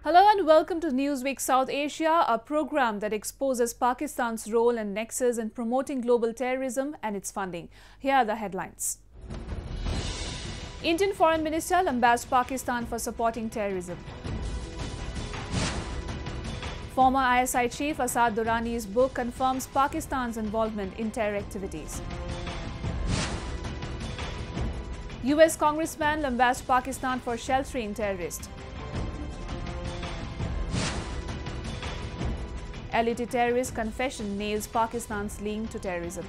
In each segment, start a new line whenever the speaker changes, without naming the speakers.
Hello and welcome to Newsweek South Asia, a program that exposes Pakistan's role and nexus in promoting global terrorism and its funding. Here are the headlines. Indian Foreign Minister lambasted Pakistan for supporting terrorism. Former ISI chief Asad Durrani's book confirms Pakistan's involvement in terror activities. US congressman lambasted Pakistan for sheltering terrorists. LET terrorist confession nails Pakistan's link to terrorism.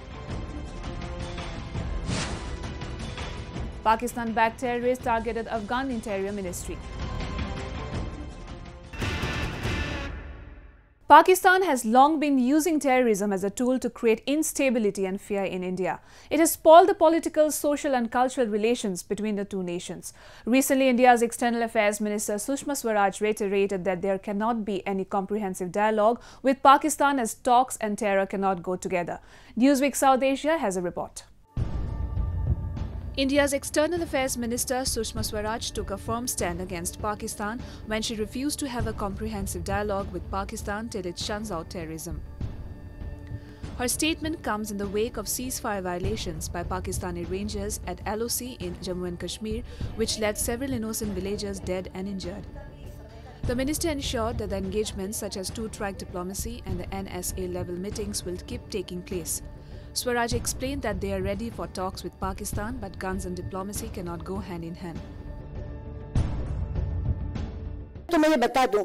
Pakistan-backed terrorists targeted Afghan Interior Ministry. Pakistan has long been using terrorism as a tool to create instability and fear in India. It has spoiled the political, social and cultural relations between the two nations. Recently, India's External Affairs Minister Sushma Swaraj reiterated that there cannot be any comprehensive dialogue with Pakistan as talks and terror cannot go together. Newsweek South Asia has a report. India's External Affairs Minister Sushma Swaraj took a firm stand against Pakistan when she refused to have a comprehensive dialogue with Pakistan till it shuns out terrorism. Her statement comes in the wake of ceasefire violations by Pakistani Rangers at LOC in Jammu and Kashmir, which led several innocent villagers dead and injured. The minister ensured that the engagements such as two-track diplomacy and the NSA-level meetings will keep taking place. Swaraj explained that they are ready for talks with Pakistan, but guns and diplomacy cannot go hand in hand.
तो मैं ये बता दूं,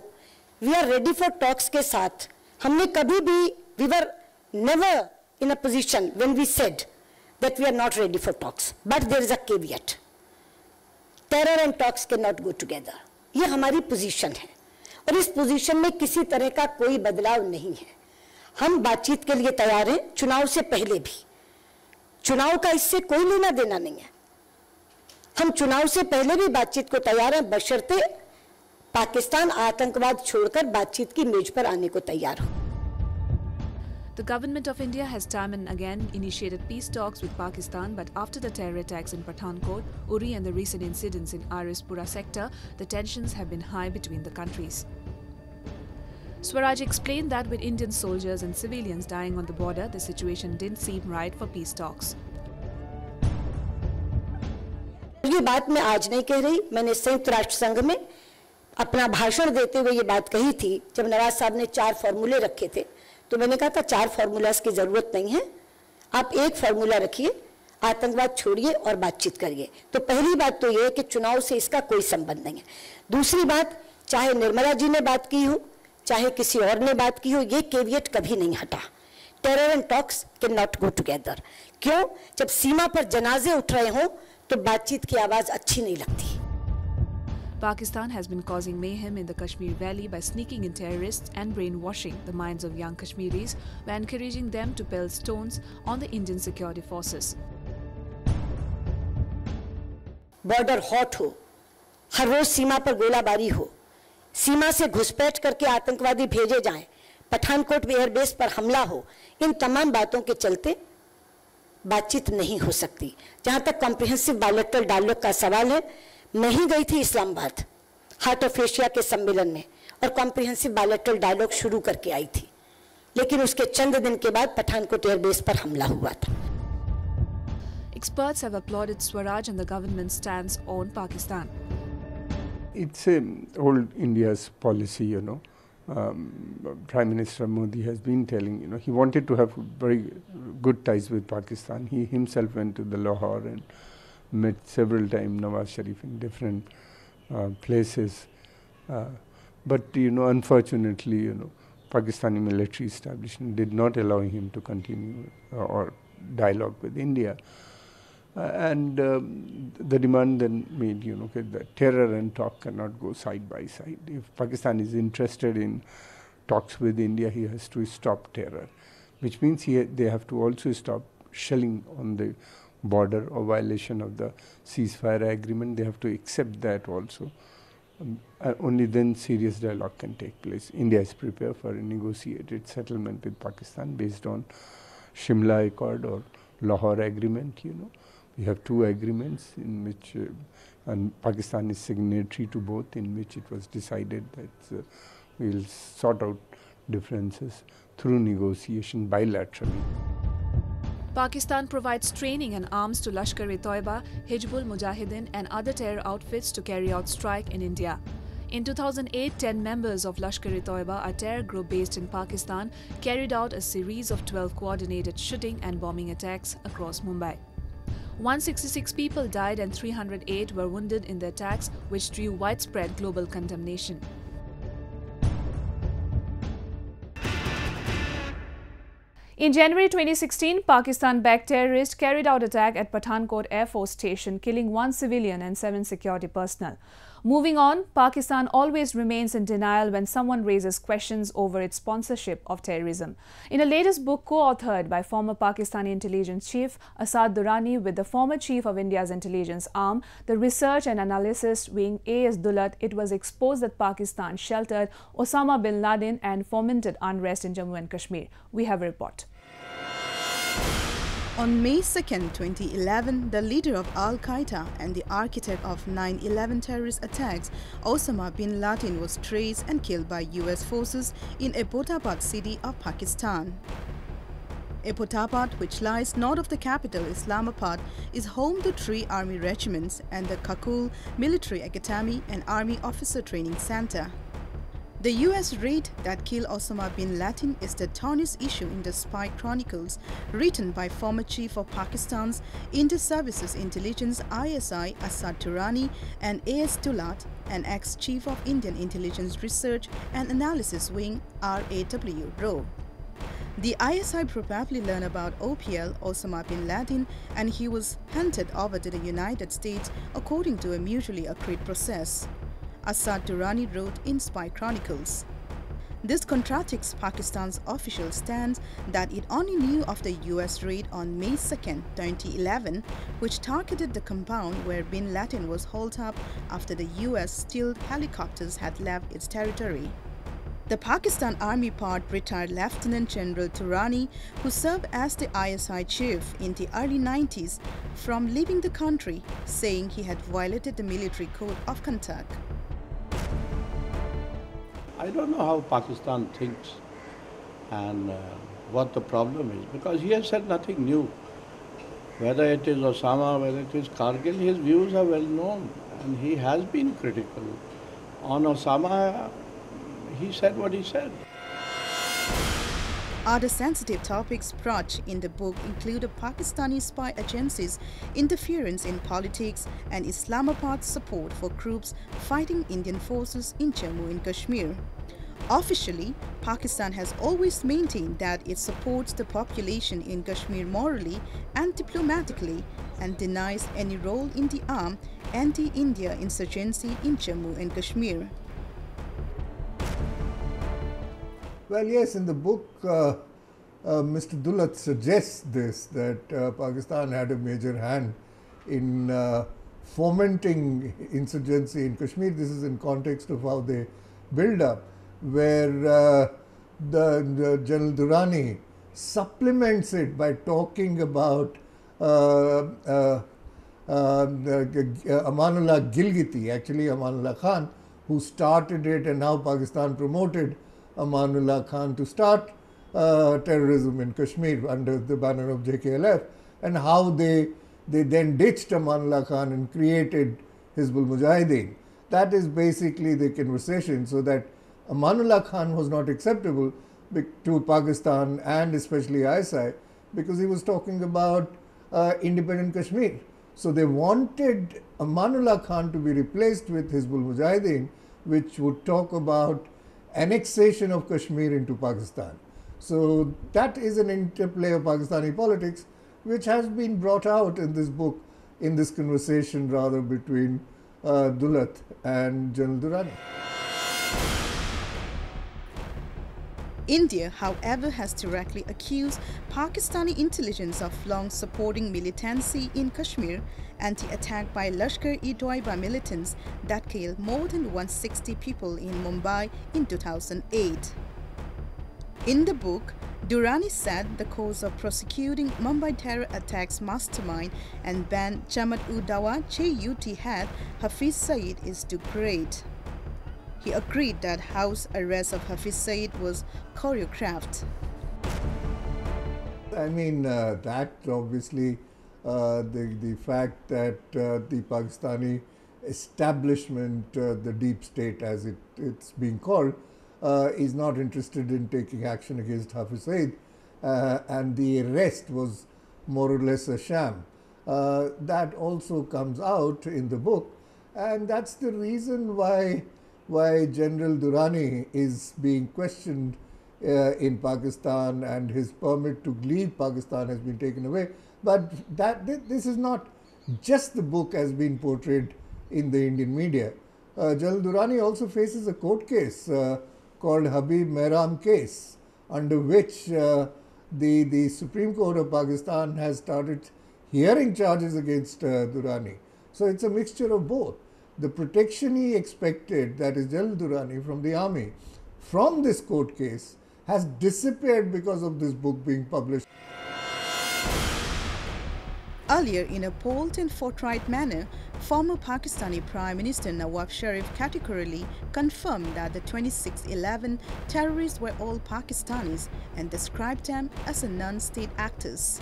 we are ready for talks के साथ हमने कभी भी we were never in a position when we said that we are not ready for talks, but there is a caveat. Terror and talks cannot go together. ये हमारी position है और इस पोजीशन में किसी तरह का कोई बदलाव नहीं है. हम बातचीत के लिए तैयार हैं, चुनाव से पहले भी. चुनाव का इससे कोई लेना देना नहीं है. हम चुनाव से पहले भी बातचीत को तैयार हैं, बशर्ते पाकिस्तान आतंकवाद छोड़कर बातचीत की मेज पर आने को तैयार हो.
The government of India has time and again initiated peace talks with Pakistan, but after the terror attacks in Pathankot, Uri and the recent incidents in Arispura sector, the tensions have been high between the countries. Swaraj explained that with Indian soldiers and civilians dying on the border, the situation didn't seem right for peace talks.
ये बात मैं आज नहीं कह रही, मैंने संयुक्त राष्ट्र संघ में अपना भाषण देते हुए ये बात कही थी. जब नवाज साहब ने 4 फॉर्मूले रखे थे, तो मैंने कहा था 4 फॉर्मूलास की जरूरत नहीं है, आप एक फॉर्मूला रखिए, आतंकवाद छोड़िए और बातचीत करिए. तो पहली बात तो ये है कि चुनाव से इसका कोई संबंध नहीं है. दूसरी बात, चाहे निर्मला जी ने बात की हो, चाहे किसी और ने बात की हो, ये केवियट कभी नहीं हटा. Terror and talks can not go together. क्यों? जब सीमा पर जनाजे उठ रहे हों तो बातचीत की आवाज अच्छी नहीं लगती.
Pakistan has been causing mayhem in the Kashmir Valley by sneaking in terrorists and brainwashing the minds of young Kashmiris by encouraging them to pelt stones on the Indian security forces.
Border hot हो, हर रोज सीमा पर गोलाबारी हो, सीमा से घुसपैठ करके आतंकवादी भेजे जाएं, पठानकोट एयरबेस पर हमला हो, इन तमाम बातों के चलते बातचीत नहीं हो सकती. जहां तक कॉम्प्रिहेंसिव बायलैटरल डायलॉग का सवाल है, मैं ही गई थी इस्लामाबाद हार्ट ऑफ एशिया के सम्मेलन में और कॉम्प्रिहेंसिव बायलैटरल डायलॉग शुरू करके आई थी, लेकिन उसके चंद दिन के बाद पठानकोट एयरबेस पर हमला हुआ था.
Experts have applauded Swaraj and the government's stance on Pakistan.
It's old India's policy, you know. Prime Minister Modi has been telling, you know, he wanted to have very good ties with Pakistan. He himself went to the Lahore and met several times Nawaz Sharif in different places. But, you know, unfortunately, you know, Pakistani military establishment did not allow him to continue or dialogue with India. And the demand then made, you know, that terror and talk cannot go side by side. If Pakistan is interested in talks with India, he has to stop terror, which means they have to also stop shelling on the border or violation of the ceasefire agreement. They have to accept that also. Only then serious dialogue can take place. India is prepared for a negotiated settlement with Pakistan based on Shimla Accord or Lahore Agreement, you know. We have 2 agreements in which and Pakistan is signatory to both, in which it was decided that we will sort out differences through negotiation bilaterally.
Pakistan provides training and arms to Lashkar-e-Toiba, Hizbul Mujahideen and other terror outfits to carry out strike in India. In 2008, 10 members of Lashkar-e-Toiba, a terror group based in Pakistan, carried out a series of 12 coordinated shooting and bombing attacks across Mumbai. 166 people died and 308 were wounded in the attacks, which drew widespread global condemnation. In January 2016, Pakistan-backed terrorists carried out attack at Pathankot Air Force Station, killing 1 civilian and 7 security personnel. Moving on, Pakistan always remains in denial when someone raises questions over its sponsorship of terrorism. In a latest book co-authored by former Pakistani intelligence chief Asad Durrani with the former chief of India's intelligence arm, the research and analysis wing A.S. Dulat, it was exposed that Pakistan sheltered Osama bin Laden and fomented unrest in Jammu and Kashmir. We have a report.
On May 2, 2011, the leader of Al-Qaeda and the architect of 9/11 terrorist attacks, Osama bin Laden, was traced and killed by US forces in Abbottabad city of Pakistan. Abbottabad, which lies north of the capital Islamabad, is home to 3 army regiments and the Kakul Military Academy and Army Officer Training Center. The US raid that killed Osama bin Laden is the tarnished issue in the Spy Chronicles, written by former chief of Pakistan's Inter-Services Intelligence ISI Asad Durrani and A.S. Dulat, and ex-chief of Indian Intelligence Research and Analysis Wing RAW wrote. The ISI probably learned about OPL, Osama bin Laden, and he was handed over to the United States according to a mutually agreed process. Asad Durrani wrote in Spy Chronicles. This contradicts Pakistan's official stance that it only knew of the US raid on May 2, 2011, which targeted the compound where bin Laden was holed up after the US stealth helicopters had left its territory. The Pakistan Army part retired Lieutenant General Durrani, who served as the ISI chief in the early 90s, from leaving the country, saying he had violated the military code of conduct.
I don't know how Pakistan thinks and what the problem is, because he has said nothing new. Whether it is Osama, whether it is Kargil, his views are well known, and he has been critical. On Osama, he said what he said.
Other sensitive topics brought in the book include the Pakistani spy agencies' interference in politics and Islamabad's support for groups fighting Indian forces in Jammu and Kashmir. Officially, Pakistan has always maintained that it supports the population in Kashmir morally and diplomatically and denies any role in the armed anti-India insurgency in Jammu and Kashmir.
Well, yes, in the book, Mr. Dulat suggests this, that Pakistan had a major hand in fomenting insurgency in Kashmir. This is in context of how they build up, where the General Durrani supplements it by talking about Amanullah Gilgiti, actually Amanullah Khan, who started it, and now Pakistan promoted Amanullah Khan to start terrorism in Kashmir under the banner of JKLF, and how they then ditched Amanullah Khan and created Hizbul Mujahideen. That is basically the conversation, so that Amanullah Khan was not acceptable to Pakistan and especially ISI, because he was talking about independent Kashmir. So they wanted Amanullah Khan to be replaced with Hizbul Mujahideen, which would talk about annexation of Kashmir into Pakistan. So that is an interplay of Pakistani politics, which has been brought out in this book, in this conversation rather, between Dulat and General Durrani.
India, however, has directly accused Pakistani intelligence of long supporting militancy in Kashmir and the attack by Lashkar-e-Toiba militants that killed more than 160 people in Mumbai in 2008. In the book, Durrani said the cause of prosecuting Mumbai terror attacks mastermind and banned Jamaat-ud-Dawa (JUT) head Hafiz Saeed is too great. He agreed that house arrest of Hafiz Saeed was choreographed.
I mean, that obviously, the fact that the Pakistani establishment, the deep state as it's being called, is not interested in taking action against Hafiz Saeed, and the arrest was more or less a sham. That also comes out in the book, and that's the reason why General Durrani is being questioned in Pakistan, and his permit to leave Pakistan has been taken away. But this is not just the book as been portrayed in the Indian media. General Durrani also faces a court case called Habib Mehram case, under which the Supreme Court of Pakistan has started hearing charges against Durrani. So it's a mixture of both. The protection he expected, that is General Durrani from the army, from this court case has disappeared because of this book being published.
Earlier, in a bold and forthright manner, former Pakistani Prime Minister Nawaz Sharif categorically confirmed that the 26/11 terrorists were all Pakistanis and described them as non-state actors.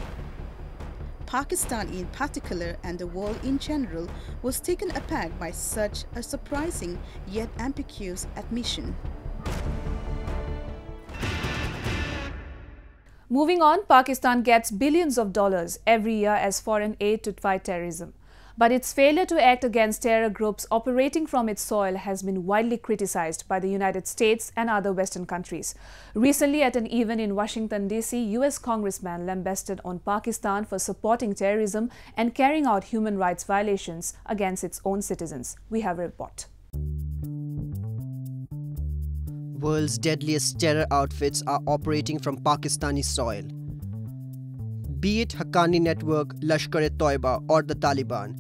Pakistan in particular and the world in general was taken aback by such a surprising yet ambiguous admission.
Moving on, Pakistan gets billions of dollars every year as foreign aid to fight terrorism. But its failure to act against terror groups operating from its soil has been widely criticized by the United States and other Western countries. Recently, at an event in Washington, D.C., U.S. congressman lambasted on Pakistan for supporting terrorism and carrying out human rights violations against its own citizens. We have a report.
World's deadliest terror outfits are operating from Pakistani soil. Be it Haqqani Network, Lashkar-e-Toiba or the Taliban,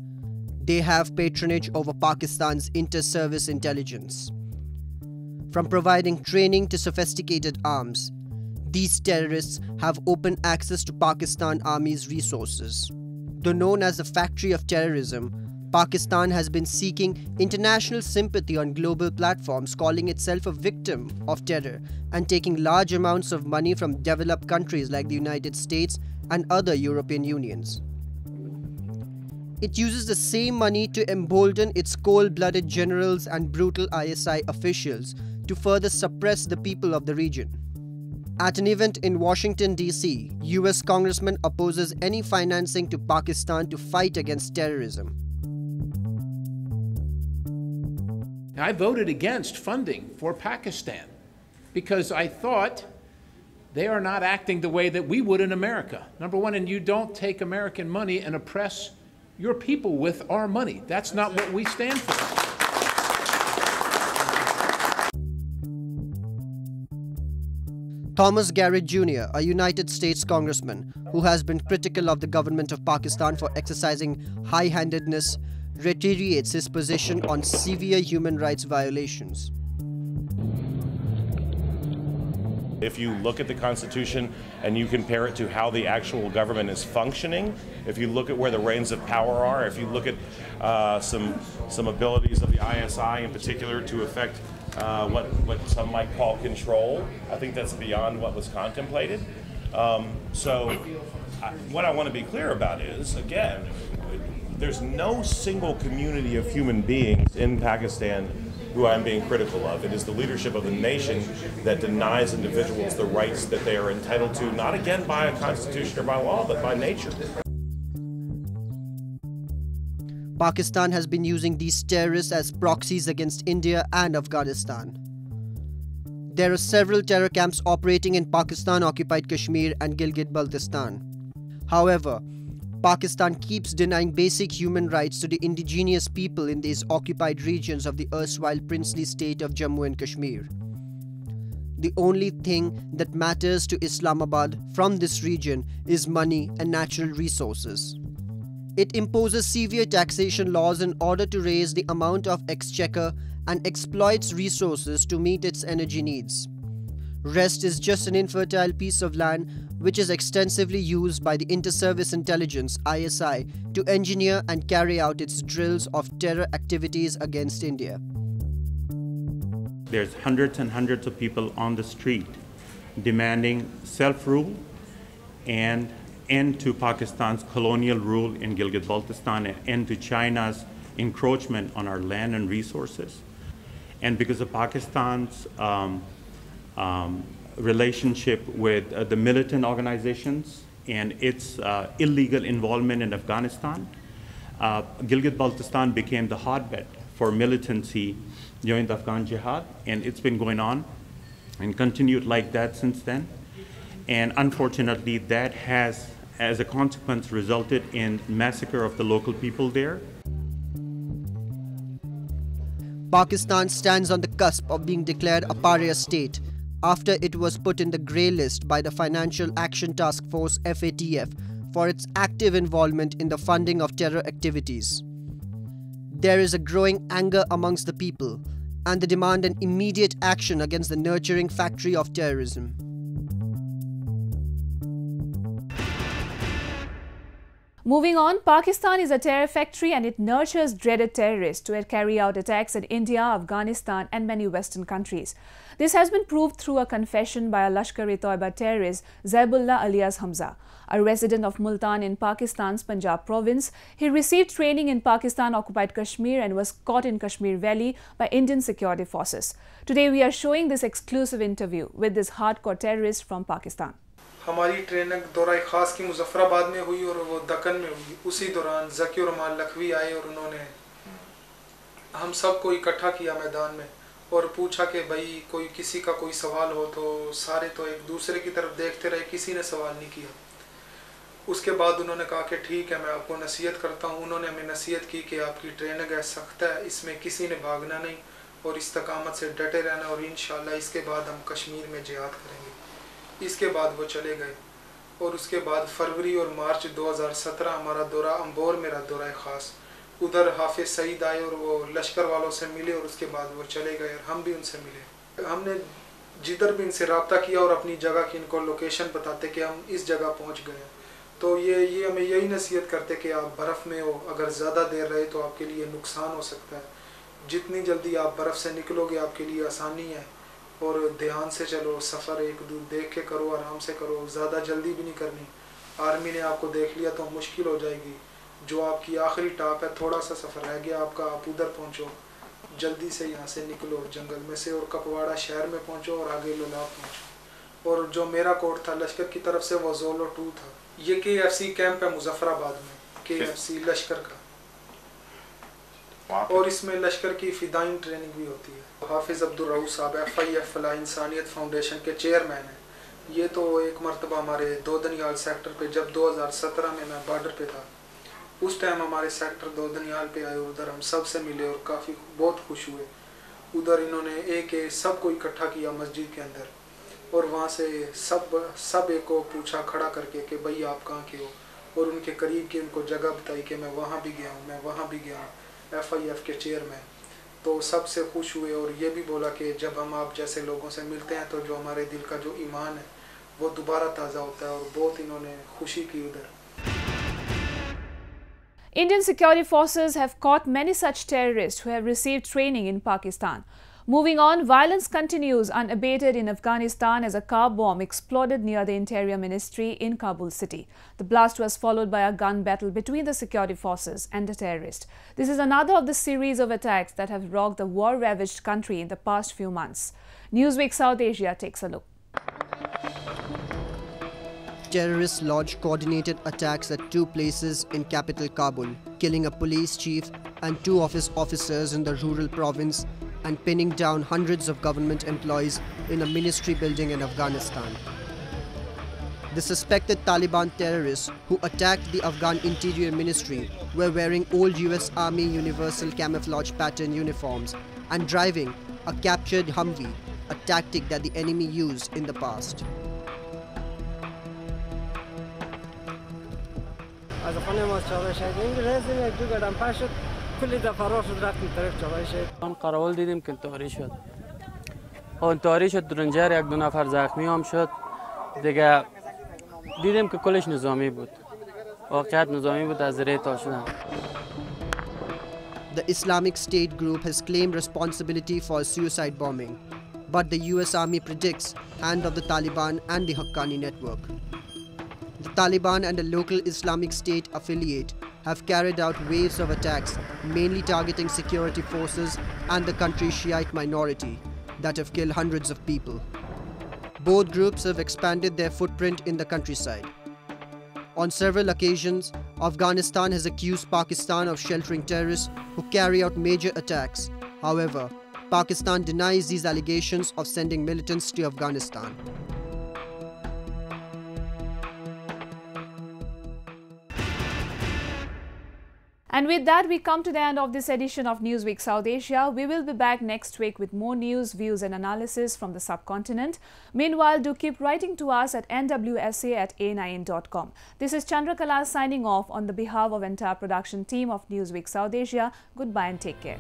they have patronage over Pakistan's inter-service intelligence. From providing training to sophisticated arms, these terrorists have open access to Pakistan Army's resources. Though known as the factory of terrorism, Pakistan has been seeking international sympathy on global platforms, calling itself a victim of terror and taking large amounts of money from developed countries like the United States and other European unions. It uses the same money to embolden its cold-blooded generals and brutal ISI officials to further suppress the people of the region. At an event in Washington, D.C., US Congressman opposes any financing to Pakistan to fight against terrorism.
I voted against funding for Pakistan because I thought they are not acting the way that we would in America. Number one, and you don't take American money and oppress your people with our money. That's not what we stand for.
Thomas Garrett Jr., a United States congressman who has been critical of the government of Pakistan for exercising high-handedness, reiterates his position on severe human rights violations.
If you look at the Constitution and you compare it to how the actual government is functioning, if you look at where the reins of power are, if you look at some abilities of the ISI in particular to affect what some might call control, I think that's beyond what was contemplated. What I want to be clear about is, again, there's no single community of human beings in Pakistan who I'm being critical of. It is the leadership of the nation that denies individuals the rights that they are entitled to, not again by a constitution or by law, but by nature.
Pakistan has been using these terrorists as proxies against India and Afghanistan. There are several terror camps operating in Pakistan-occupied Kashmir and Gilgit-Baltistan. However, Pakistan keeps denying basic human rights to the indigenous people in these occupied regions of the erstwhile princely state of Jammu and Kashmir. The only thing that matters to Islamabad from this region is money and natural resources. It imposes severe taxation laws in order to raise the amount of exchequer and exploits resources to meet its energy needs. Rest is just an infertile piece of land which is extensively used by the Inter-Service Intelligence ISI to engineer and carry out its drills of terror activities against India.
There's hundreds and hundreds of people on the street demanding self-rule and end to Pakistan's colonial rule in Gilgit-Baltistan and end to China's encroachment on our land and resources. And because of Pakistan's relationship with the militant organizations and its illegal involvement in Afghanistan, Gilgit-Baltistan became the hotbed for militancy during the Afghan jihad, and it's been going on and continued like that since then. And unfortunately, that has, as a consequence, resulted in massacre of the local people there.
Pakistan stands on the cusp of being declared a pariah state after it was put in the grey list by the Financial Action Task Force FATF for its active involvement in the funding of terror activities. There is a growing anger amongst the people, and they demand an immediate action against the nurturing factory of terrorism.
Moving on, Pakistan is a terror factory and it nurtures dreaded terrorists to carry out attacks in India, Afghanistan and many Western countries. This has been proved through a confession by a Lashkar-e-Toiba terrorist, Zaibullah alias Hamza. A resident of Multan in Pakistan's Punjab province, he received training in Pakistan-occupied Kashmir and was caught in Kashmir Valley by Indian security forces. Today we are showing this exclusive interview with this hardcore terrorist from Pakistan.
हमारी training दौरा ख़ास की मुजफ्फराबाद में हुई और वो दक्कन में हुई। उसी दौरान ज़की और माल लखवी आए और उन्होंने हम सबको इकट्ठा किया मैदान में और पूछा कि भाई कोई किसी का कोई सवाल हो, तो सारे तो एक दूसरे की तरफ देखते रहे, किसी ने सवाल नहीं किया। उसके बाद उन्होंने कहा कि ठीक है, मैं आपको नसीहत करता हूँ। उन्होंने हमें नसीहत की कि आपकी ट्रेनिंग है, सख्त है, इसमें किसी ने भागना नहीं और इस्तकामत से डटे रहना और इंशाल्लाह इसके बाद हम कश्मीर में जिहाद करेंगे। इसके बाद वो चले गए और उसके बाद फरवरी और मार्च 2017 हमारा दौरा अम्बोर, मेरा दौरा ख़ास, उधर हाफिज सईद आए और वो लश्कर वालों से मिले और उसके बाद वो चले गए और हम भी उनसे मिले। हमने जिधर भी इनसे रब्ता किया और अपनी जगह की इनको लोकेशन बताते कि हम इस जगह पहुंच गए, तो ये हमें यही नसीहत करते कि आप बर्फ़ में हो, अगर ज़्यादा देर रहे तो आपके लिए नुकसान हो सकता है। जितनी जल्दी आप बर्फ़ से निकलोगे आपके लिए आसानी है और ध्यान से चलो, सफ़र एक दूर देख के करो, आराम से करो, ज़्यादा जल्दी भी नहीं करनी। आर्मी ने आपको देख लिया तो मुश्किल हो जाएगी। जो आपकी आखिरी टाप है, थोड़ा सा सफ़र रह गया आपका, आप उधर पहुंचो, जल्दी से यहाँ से निकलो जंगल में से और कपवाड़ा शहर में पहुंचो और आगे लोलाब पहुंचो। और जो मेरा कोर्ट था लश्कर की तरफ से वो जोलो 2 था। ये KFC कैंप है मुजफ्फराबाद में, KFC लश्कर का, और इसमें लश्कर की फ़िदाइन ट्रेनिंग भी होती है। हाफिज़ अब्दुल रऊफ़ साहब FIF फलाह इंसानियत फाउंडेशन के चेयरमैन हैं। ये तो एक मरतबा हमारे दो दनियाल सेक्टर पे, जब 2017 में मैं बॉर्डर पे था, उस टाइम हमारे सेक्टर दो दनियाल पे आए, उधर हम सब से मिले और काफ़ी बहुत खुश हुए। उधर इन्होंने सबको इकट्ठा किया मस्जिद के अंदर और वहाँ से सब एक को पूछा खड़ा करके कि भाई आप कहाँ के हो, और उनके करीब की उनको जगह बताई कि मैं वहाँ भी गया हूँ, मैं वहाँ भी गया हूँ, FIF के चेयरमैन। तो सबसे खुश हुए और ये भी बोला कि जब हम आप जैसे लोगों से मिलते हैं तो जो हमारे दिल का जो ईमान है वो दोबारा ताज़ा होता है, और बहुत इन्होंने खुशी की उधर।
Indian security forces have caught many such terrorists who have received training in Pakistan. Moving on, violence continues unabated in Afghanistan as a car bomb exploded near the Interior Ministry in Kabul city. The blast was followed by a gun battle between the security forces and the terrorists. This is another of the series of attacks that have rocked the war-ravaged country in the past few months. Newsweek South Asia takes a look.
Terrorists launched coordinated attacks at 2 places in capital Kabul, killing a police chief and 2 of his officers in the rural province and pinning down hundreds of government employees in a ministry building in Afghanistan. The suspected Taliban terrorists who attacked the Afghan Interior Ministry were wearing old US Army Universal Camouflage Pattern uniforms and driving a captured Humvee, a tactic that the enemy used in the past.
قرول دیدیم که انتحاری شد. اونطوری شد درنجر یک دو نفر زخمی هم شد دیگه دیدیم که کلش نظامی بود واقعیت نظامی بود از زیر تا شدن.
The Islamic State group has claimed responsibility for a suicide bombing, but the US Army predicts hand of the Taliban and the Haqqani network. The Taliban and a local Islamic State affiliate have carried out waves of attacks, mainly targeting security forces and the country's Shiite minority, that have killed hundreds of people. Both groups have expanded their footprint in the countryside. On several occasions, Afghanistan has accused Pakistan of sheltering terrorists who carry out major attacks. However, Pakistan denies these allegations of sending militants to Afghanistan.
And with that, we come to the end of this edition of Newsweek South Asia. We will be back next week with more news, views and analysis from the subcontinent. Meanwhile, do keep writing to us at nwsa@a9.com. This is Chandrakala signing off on the behalf of entire production team of Newsweek South Asia. Goodbye and take care.